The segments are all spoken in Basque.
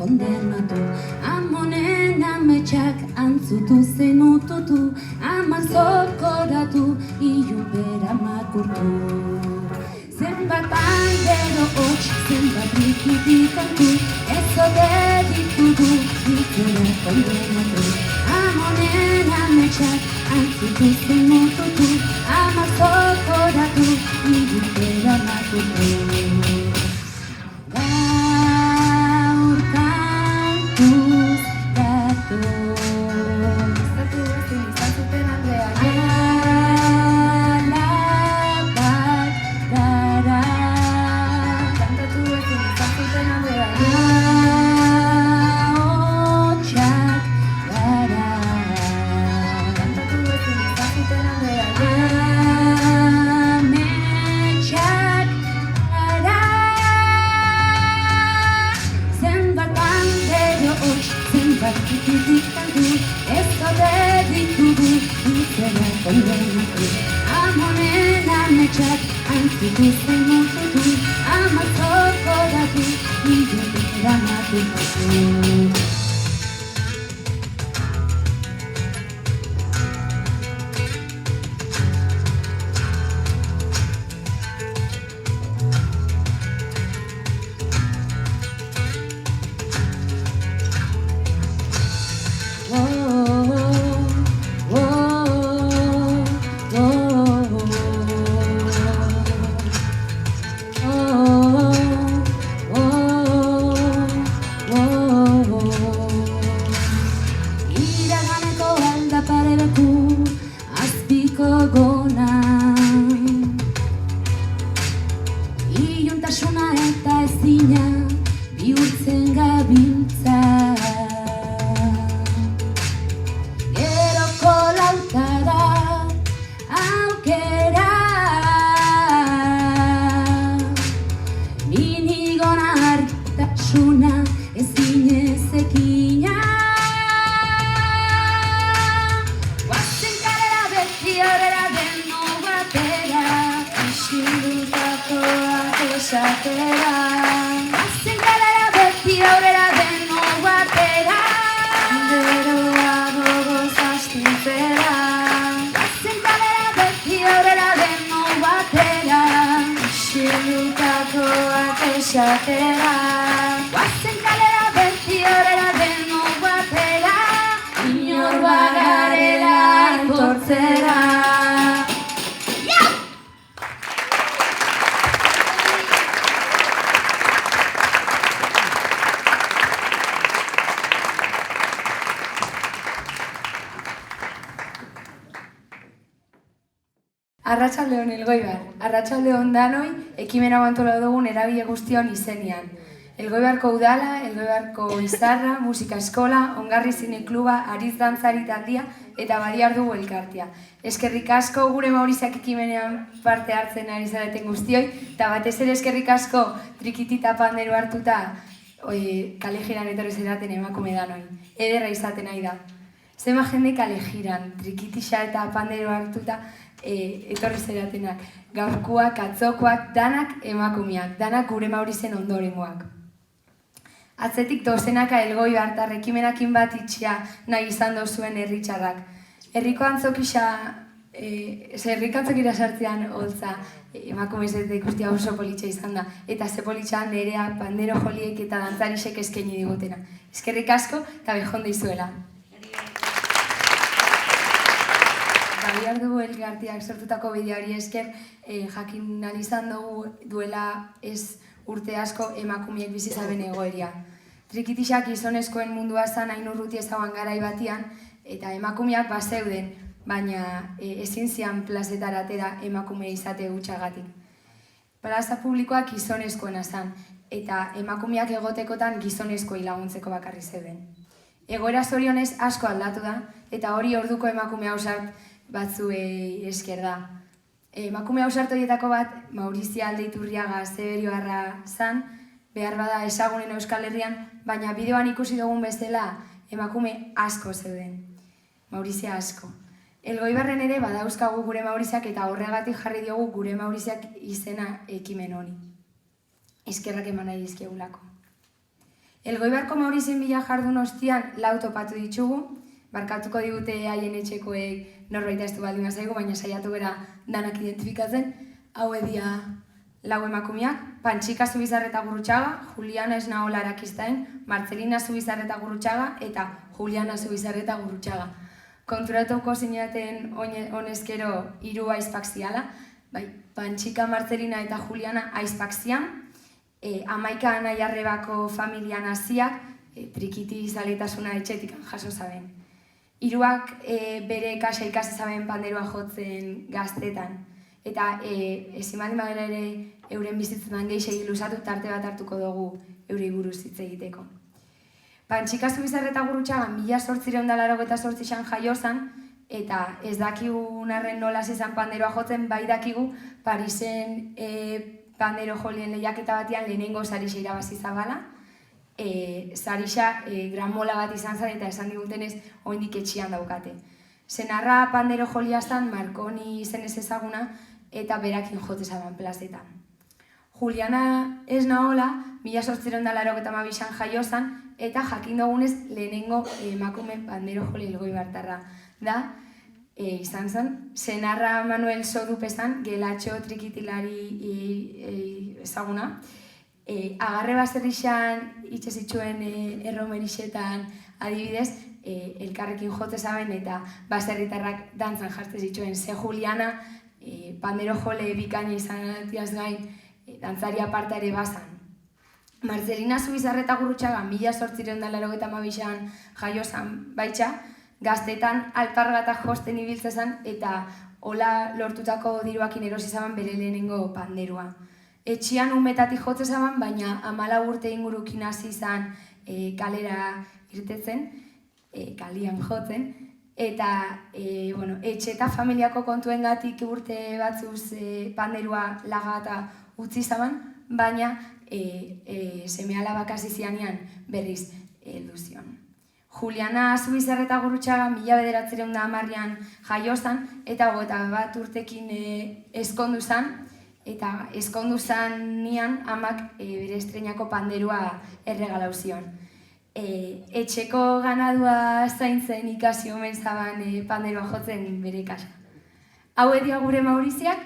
kondenatu. Amonen ametsak antzutu zen ututu, ama zokoratu, ilunbera makurtu. Zenbat bandero hots, zenbat rikitikantu, ez ote ditugu itzera kondenatu. Amonen ametsak antzutu zen ututu, ama zokoratu, ilunbera makurtu. Gaur kantuz gatoz, Estatu ezin izan zuten Andrea. alabak gara. Kantatu ezin izan zuten Andrea. Ahotsak gara. Kantatu ezin izan zuten Andrea. Ametsak gara. Zenbat bandero hots, zenbat rikitikantu, ez ote ditugu itzera kondenatu. Amonen ametsak antzutu zen ututu, ama zokoratu, ilunbera makurtu. Iraganeko aldaparebeku azpiko gona, iluntasuna eta ezina bihurtzen gabiltza. Geroko lautada aukera, minigona hartasuna ezinezekina. Guazen kalera beti aurrera deno batera, isildutakoak esatera. Guazen kalera beti aurrera deno batera, Beroa gogoz astintzera. guazen kalera beti aurrera deno batera. Isildutakoak esatera. Guazen kalera beti aurrera deno batera, inor bagarela aitortzera. Arratsaldeon Elgoibar, arratsaldeon danoi, ekimena antolatu dugun eragile guztion izenean. Elgoibarko udala, Elgoibarko izarra, musika eskola, ongarri zine kluba, ariz dantzari taldia eta badiardugu elkartea. Eskerrik asko gure Mauriziak ekimenean parte hartzen ari zareten guztioi, eta batez ere eskerrik asko trikitita pandero hartuta kale jiran etorri zeraten emakume danoi. Ederra izaten nahi da. Zema jende kale jiran, trikitisa eta pandero hartuta etorri zeratenak. Gaurkoak, atzokoak, danak emakumeak, danak gure Maurizen ondorengoak. Atzetik dozenaka Elgoibar ekimenakin bat itxia nahi izan dozuen herritxarrak. Herriko antzokisa, herriko antzokira sartzean holtza emakumez eta ikustia oso politxa izan da. Eta ze politxa nerea pandero joliek eta dantzarisek eskaini digutena. Eskerrik asko eta behonde izuela. Badiar dugu elkarteak sortutako bideari esker, jakin nahi izan dugu duela ez urte asko emakumeek bizizaben egoeria. Trikitixak gizonezkoen mundua zan hain urruti ezaguan garai batian, eta emakumeak bazeuden, baina ezin zian plazetara atera emakume izate gutxagatik. Plaza publikoak gizonezkoena zan, eta emakumeak egotekotan gizonezkoi laguntzeko bakarri zeuden. Egoera zorionez asko aldatu da, eta hori orduko emakume hausart batzuei esker da. Emakume hausartoietako bat, Maurizia Aldeiturriaga Zeberioarra zan, behar bada ezagunen Euskal Herrian, baina bideoan ikusi dugun bezala emakume asko zeuden. Maurizia asko. Elgoibarren ere badauzkagu gure Mauriziak eta horregatik jarri diogu gure Mauriziak izena ekimen honi. Eskerrak eman nahi dizkiegulako. Elgoibarko Maurizien bila jardun ostian lau topatu ditugu, barkatuko digute haien etxekoek norbait ez du baldin bazaigu, baina saiatu gara danak identifikatzen, hau edia lau emakumeak, Pantxika Zubizarreta Gurrutxaga, Juliana Esnaola Arakistain, Marcelina Zubizarreta Gurrutxaga eta Juliana Zubizarreta Gurrutxaga. Konturatuko zineaten honezkero 3 aizpak ziala, bai, Pantxika, Marcelina eta Juliana aizpak zian, 11 anai-arrebako familian hasiak, trikiti zaletasuna etxetik jaso zaben. 3ak bere kasa ikasi zaben panderoa jotzen gaztetan. Eta ezin baldin bagara ere euren bizitzetan gehiago luzatu tarte bat hartuko dugu eurei buruz hitz egiteko. Pantxika Zubizarreta Gurrutxaga 1888an jaio zen, eta ez dakigun arren nola izan panderoa jotzen, bai dakigu Parisen pandero jolien lehiaketa batean lehenengo sarixa irabazi zabala. Sarixa gramola bat izan zen eta esan digutenez oraindik etxean daukate. Senarra pandero jolia zen, Marconi izenez ezaguna, eta berakin jote zaban plazetan. Juliana Esnaola 1882an jaio zen, eta jakin dugunez lehenengo emakume pandero joli elgoibartarra da, izan zen. Senarra Manuel Sodupezan, gelatxo trikitilari ezaguna, agarre baserrixan itxezitxuen erromerixetan adibidez, elkarrekin jote zaben eta baserritarrak dantzan jartzen zituen. Ze Juliana, pandero jole bikaina izan atiaz gain, dantzari aparta ere bazan. Marcelina Zubizarreta Gurrutxaga 1882an jaio zen baitxa, gaztetan alpargata josten ibiltzen zen eta hola lortutako diruakin erosi zaban bere lehenengo panderoa. Etxian umetatik jotze zaban, baina 14 urte ingurukin hasi izan kalera irtetzen, kalian jotzen, eta etxe eta familiako kontuengatik urte batzuz panderoa lagata utzi zaban, baina seme-alabak hasi zianean berriz heldu zion. Juliana Zubizarreta Gurrutxaga 1910an jaio zen eta 21 urtekin ezkondu zen, eta ezkondu zen nian amak bere estreinako panderoa erregalau zion. Etxeko ganadua zaintzen ikasi omen zaban panderoa jotzen bere kasa. Hau edia gure Mauriziak,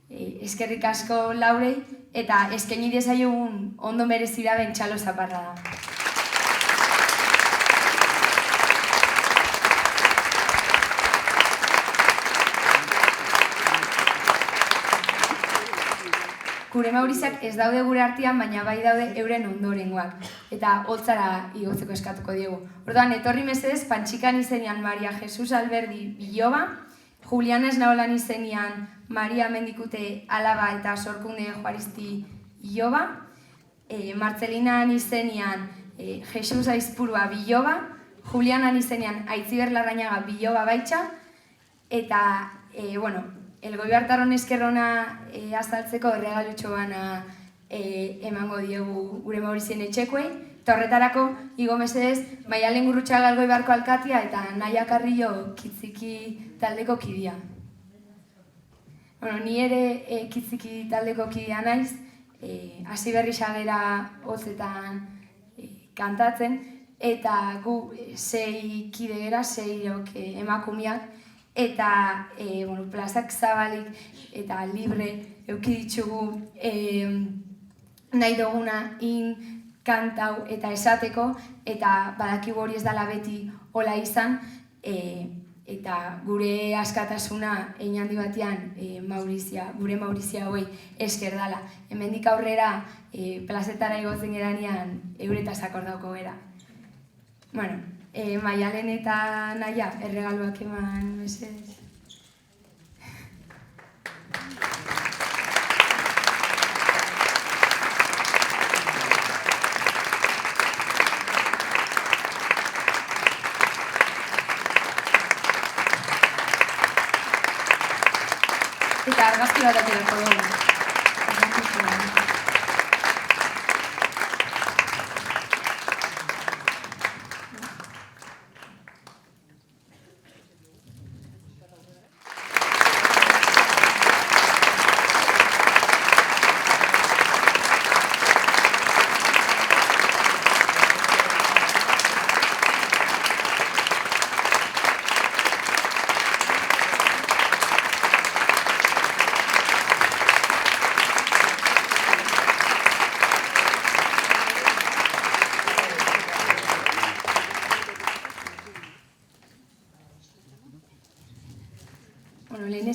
eskerrik asko Laurei, eta eskaini diezaiogun ondo merezi daben txalo zaparra da. Gure Mauriziak ez daude gure artean, baina bai daude euren ondorengoak, eta holtzara igotzeko eskatuko diegu. Orduan, etorri mesedez, Pantxikan izenean Maria Jesus Alberdi Biloba, Juliana Esnaolan izenean Maria Mendikute Alaba eta Sorkunde Juaristi Biloba, Martzelinan izenean Jesus Aizpurua Biloba, Julianan izenean Aitziber Larrañaga Biloba baitxa, eta, elgoibartarron eskerrona azaltzeko erregalutxo bana emango diegu gure Maurizien etxekoei, eta horretarako, igo mesedez, Maialen Gurrutxaga Elgoibarko alkatia eta Naia Carrillo Kitziki taldeko kidea. Ni ere Kitziki taldeko kidea naiz, hasi berri xagera hotzetan kantatzen, eta gu 6 kide gera, 6 emakumeak, eta plazak zabalik eta libre euki ditugu nahi duguna kantau eta esateko, eta badakigu hori ez dela beti hola izan, eta gure askatasuna handi batean gure Maurizia hoi esker dela. Hemendik aurrera plazetara igotzen geranean euretaz akordauko gera. Maialen eta Naia erregaluak eman mesedez. Eta argazki bat aterako dugu.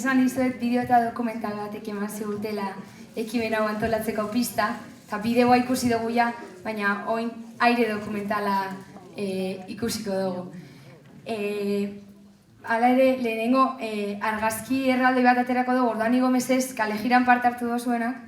esan dizuet bideo eta dokumental batek eman zigutela ekimen hau antolatzeko pista, eta bideoa ikusi dugu ja, baina oin aire dokumentala ikusiko dugu. Hala ere, lehenengo argazki erraldoi bat aterako dugu, orduan igo mesez, kalejiran parte hartu dozuenak.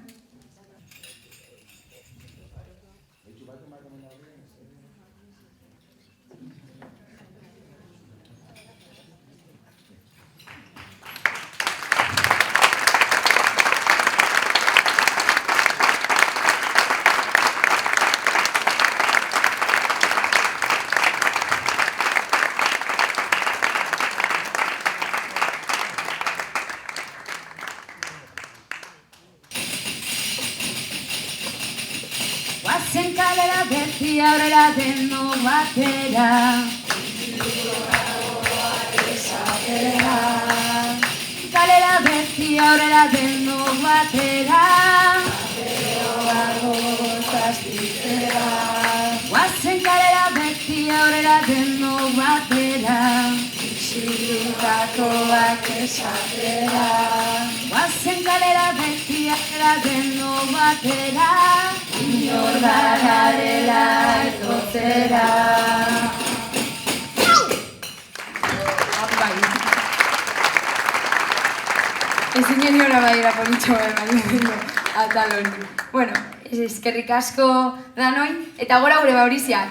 Guazen kalera beti aurrera deno batera. Kalera beti aurrera deno batera. Guazen kalera beti aurrera deno batera. Isilutakoak esatera. Guazen kalera beti aurrera deno batera. Inor bagarela etortzera. Ezin geniola badira politxo baina atal hori. Bueno, eskerrik asko danoi, eta gora gure Mauriziak.